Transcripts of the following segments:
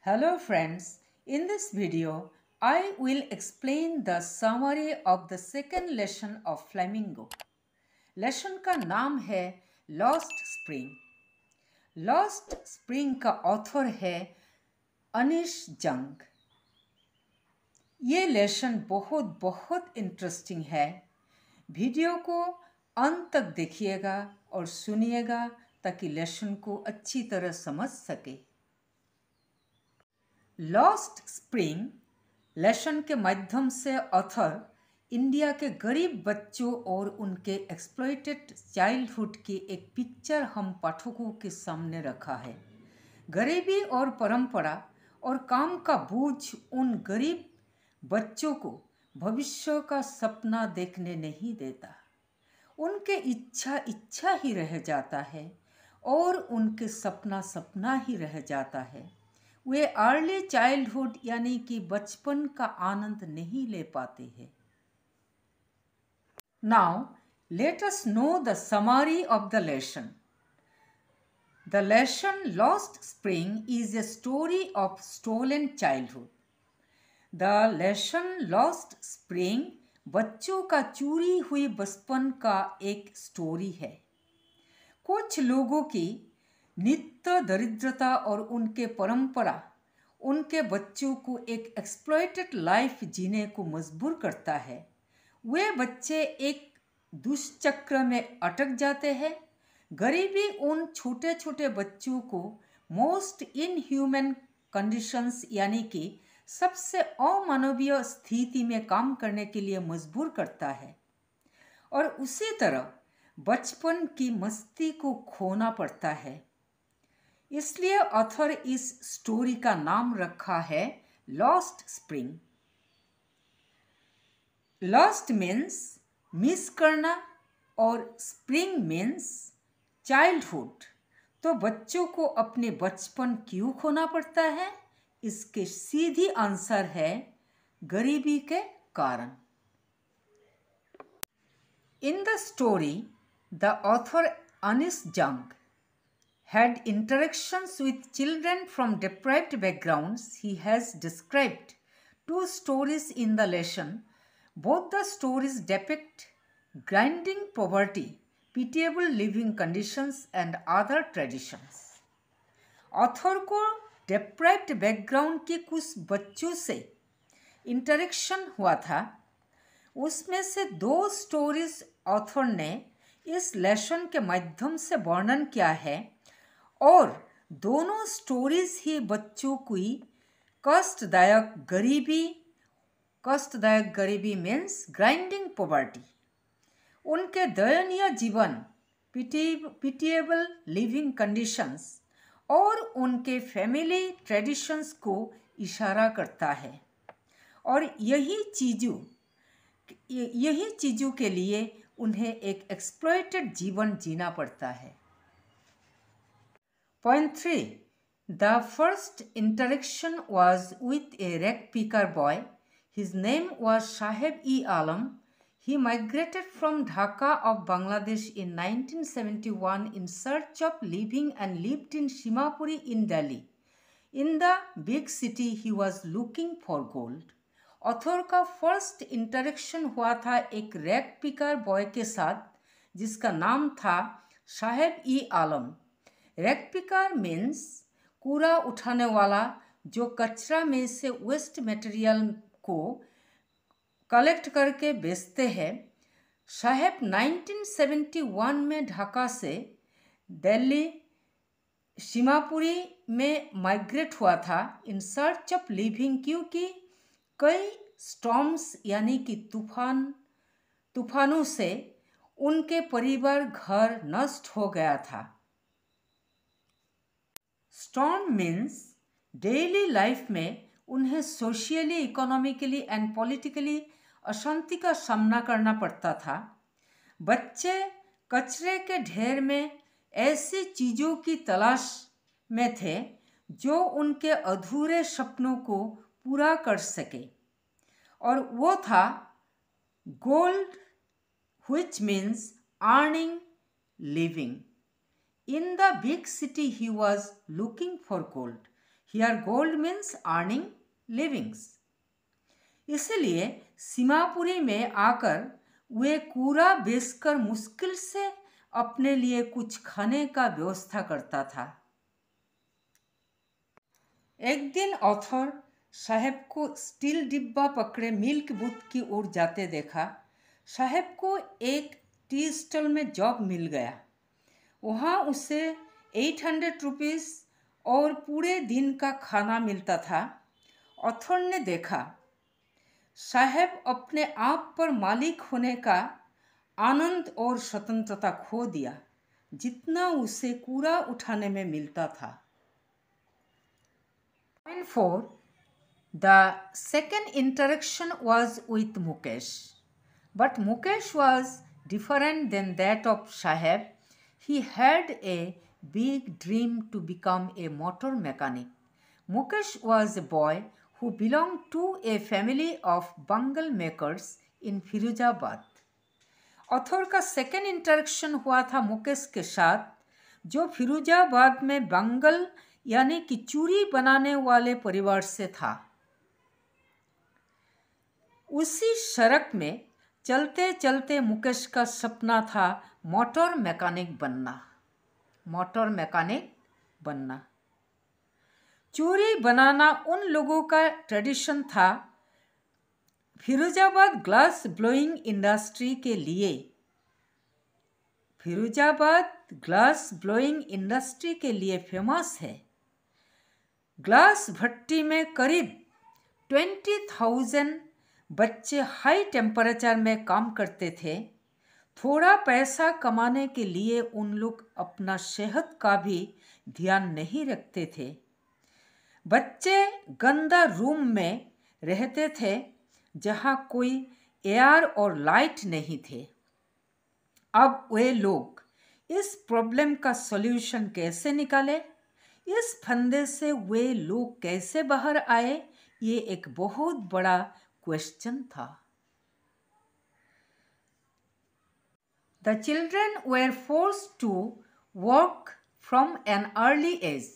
Hello friends, in this video I will explain the summary of the second lesson of Flamingo. Lesson का नाम है lost spring. Lost spring का author है अनिश जंग। ये lesson बहुत बहुत इंटरेस्टिंग है। वीडियो को अंत तक देखिएगा और सुनिएगा ताकि लेसन को अच्छी तरह समझ सके। लॉस्ट स्प्रिंग लेसन के माध्यम से ऑथर इंडिया के गरीब बच्चों और उनके एक्सप्लॉइटेड चाइल्डहुड की एक पिक्चर हम पाठकों के सामने रखा है। गरीबी और परंपरा और काम का बोझ उन गरीब बच्चों को भविष्य का सपना देखने नहीं देता। उनके इच्छा ही रह जाता है और उनके सपना सपना ही रह जाता है। वे अर्ली चाइल्डहुड यानी कि बचपन का आनंद नहीं ले पाते हैं। Now, let us know the summary of the lesson. The lesson Lost Spring is a story of stolen childhood. The lesson Lost Spring बच्चों का चोरी हुई बचपन का एक स्टोरी है। कुछ लोगों की नित्य दरिद्रता और उनके परंपरा उनके बच्चों को एक एक्सप्लॉइटेड लाइफ जीने को मजबूर करता है। वे बच्चे एक दुष्चक्र में अटक जाते हैं। गरीबी उन छोटे छोटे बच्चों को मोस्ट इनह्यूमन कंडीशंस यानी कि सबसे अमानवीय स्थिति में काम करने के लिए मजबूर करता है और उसी तरह बचपन की मस्ती को खोना पड़ता है। इसलिए ऑथर इस स्टोरी का नाम रखा है lost spring. Lost means miss करना और स्प्रिंग मीन्स चाइल्डहुड। तो बच्चों को अपने बचपन क्यों खोना पड़ता है? इसके सीधी आंसर है गरीबी के कारण। In the story the author Anish Jung had interactions with children from deprived backgrounds. He has described two stories in the lesson. Both the stories depict grinding poverty, pitiable living conditions and other traditions. Author को deprived background के कुछ बच्चों से interaction हुआ था। उसमें से दो स्टोरीज ऑथर ने इस लेसन के माध्यम से वर्णन किया है और दोनों स्टोरीज ही बच्चों की कष्टदायक गरीबी मीन्स ग्राइंडिंग पॉवर्टी, उनके दयनीय जीवन पिटिएबल लिविंग कंडीशंस और उनके फैमिली ट्रेडिशंस को इशारा करता है और यही चीज़ों के लिए उन्हें एक एक्सप्लॉइटेड जीवन जीना पड़ता है। Point 3. The first interaction was with a rag picker boy. His name was Saheb-e-Alam. He migrated from Dhaka of Bangladesh in 1971 in search of living and lived in Shimapuri in Delhi. In the big city, he was looking for gold. Author का first interaction हुआ था एक rag picker boy के साथ जिसका नाम था साहेब-ई-आलम। Rag picker means कूड़ा उठाने वाला जो कचरा में से वेस्ट मटेरियल को कलेक्ट करके बेचते हैं। साहेब 1971 में ढाका से दिल्ली शिमापुरी में माइग्रेट हुआ था इन सर्च ऑफ लिविंग, क्योंकि कई स्टॉर्म्स यानी कि तूफानों से उनके परिवार घर नष्ट हो गया था। स्टॉर्म मीन्स डेली लाइफ में उन्हें सोशियली, इकोनॉमिकली एंड पॉलिटिकली अशांति का सामना करना पड़ता था। बच्चे कचरे के ढेर में ऐसी चीज़ों की तलाश में थे जो उनके अधूरे सपनों को पूरा कर सके और वो था gold, which means earning living. In the big city, he was looking for gold. Here gold means earning livings. इसलिए सीमापुरी में आकर वे कूड़ा बेचकर मुश्किल से अपने लिए कुछ खाने का व्यवस्था करता था। एक दिन ऑथर साहेब को स्टील डिब्बा पकड़े मिल्क बूथ की ओर जाते देखा। साहेब को एक टी स्टॉल में जॉब मिल गया। वहाँ उसे 800 रुपीज़ और पूरे दिन का खाना मिलता था। ऑथर ने देखा साहेब अपने आप पर मालिक होने का आनंद और स्वतंत्रता खो दिया जितना उसे कूड़ा उठाने में मिलता था। Point 4. The second interaction was with Mukesh. But Mukesh was different than that of Saheb. He had a big dream to become a motor mechanic. Mukesh was a boy who belonged to a family of bangle makers in Firozabad. Author का second interaction हुआ था मुकेश के साथ, जो फिरोजाबाद में बंगल यानी कि चूड़ी बनाने वाले परिवार से था। उसी सड़क में चलते चलते मुकेश का सपना था मोटर मैकेनिक बनना। चूड़ी बनाना उन लोगों का ट्रेडिशन था। फिरोजाबाद ग्लास ब्लोइंग इंडस्ट्री के लिए फेमस है। ग्लास भट्टी में करीब 20,000 बच्चे हाई टेम्परेचर में काम करते थे। थोड़ा पैसा कमाने के लिए उन लोग अपना सेहत का भी ध्यान नहीं रखते थे। बच्चे गंदा रूम में रहते थे जहाँ कोई एयर और लाइट नहीं थे। अब वे लोग इस प्रॉब्लम का सॉल्यूशन कैसे निकाले, इस फंदे से वे लोग कैसे बाहर आए, ये एक बहुत बड़ा क्वेश्चन था। The children were forced to work from an early age.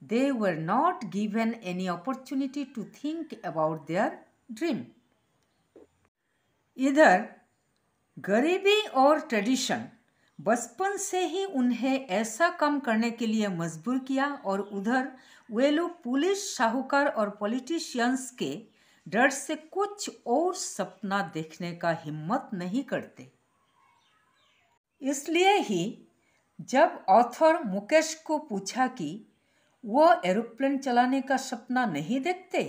They were not given any opportunity to think about their dream. इधर गरीबी और ट्रेडिशन बचपन से ही उन्हें ऐसा काम करने के लिए मजबूर किया, और उधर वे लोग पुलिस, साहूकार और पॉलिटिशियंस के डर से कुछ और सपना देखने का हिम्मत नहीं करते। इसलिए ही जब ऑथर मुकेश को पूछा कि वो एरोप्लेन चलाने का सपना नहीं देखते,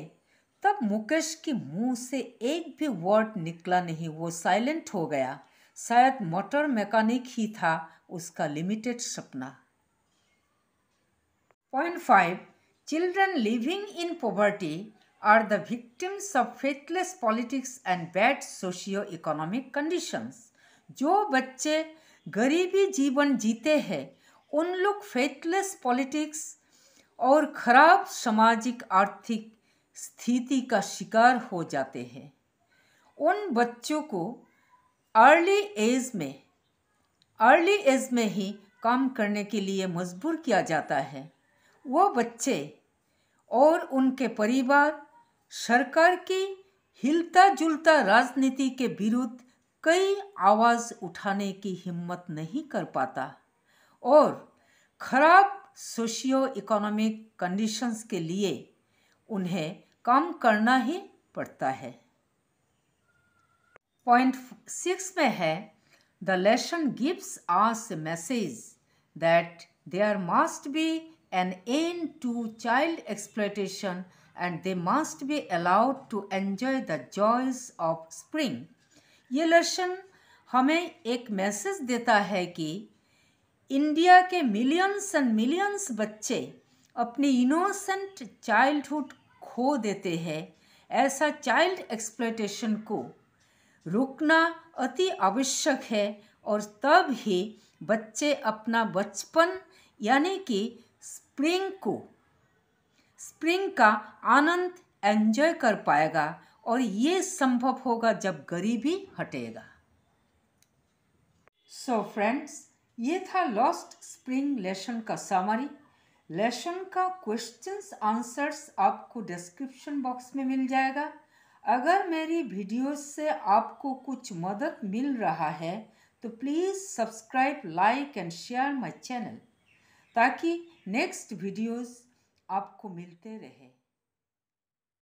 तब मुकेश के मुंह से एक भी वर्ड निकला नहीं। वो साइलेंट हो गया। शायद मोटर मैकेनिक ही था उसका लिमिटेड सपना। Point 5. Children living in poverty are the victims of faithless politics and bad socio-economic conditions. जो बच्चे गरीबी जीवन जीते हैं उन लोग फेथलेस पॉलिटिक्स और खराब सामाजिक आर्थिक स्थिति का शिकार हो जाते हैं। उन बच्चों को अर्ली एज में ही काम करने के लिए मजबूर किया जाता है। वो बच्चे और उनके परिवार सरकार की हिलता जुलता राजनीति के विरुद्ध कई आवाज़ उठाने की हिम्मत नहीं कर पाता, और खराब सोशियो इकोनॉमिक कंडीशंस के लिए उन्हें काम करना ही पड़ता है। Point 6 में है, The lesson gives us a message that there must be an end to child exploitation and they must be allowed to enjoy the joys of spring. ये लेसन हमें एक मैसेज देता है कि इंडिया के मिलियंस एंड मिलियंस बच्चे अपनी innocent childhood खो देते हैं। ऐसा चाइल्ड एक्सप्लॉयटेशन को रोकना अति आवश्यक है, और तब ही बच्चे अपना बचपन यानी कि स्प्रिंग का आनंद एंजॉय कर पाएगा, और ये संभव होगा जब गरीबी हटेगा। सो फ्रेंड्स, ये था लॉस्ट स्प्रिंग लेसन का समरी। लेसन का क्वेश्चंस आंसर्स आपको डिस्क्रिप्शन बॉक्स में मिल जाएगा। अगर मेरी वीडियोस से आपको कुछ मदद मिल रहा है तो please subscribe, like and share my channel, ताकि नेक्स्ट वीडियोस आपको मिलते रहे।